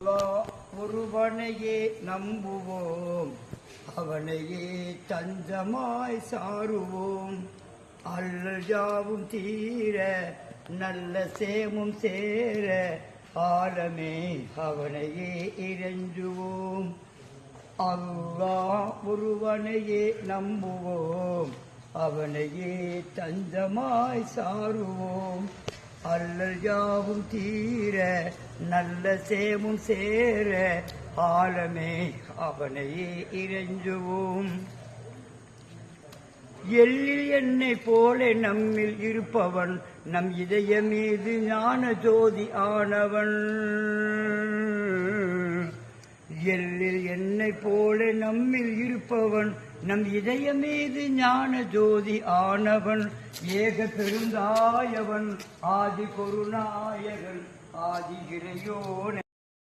ஒருவனையே நம்புவோம், அவனையே தஞ்சமாய் சாருவோம். அல்லல் யாவும் தீர, நல்ல சேமும் சேர, ஆலமே அவனையே இறைஞ்சுவோம். அல்லாஹ் ஒருவனையே நம்புவோம், அவனையே தஞ்சமாய் சாருவோம். அல்லல் யாவும் தீர, நல்ல சேமும் சேர, ஆலமே அவனையே இறைஞ்சுவோம். எள்ளில் எண்ணெய் போல நம்மில் இருப்பவன், நம் இதய மீது ஞான ஜோதி ஆனவன். எள்ளில் எண்ணெய் போல நம்மில் இருப்பவன், நம் இதய மீது ஞான ஜோதி ஆனவன். ஏக பெருந்தாயவன், ஆதி கொருநாயகன், ஆதி இறையோனே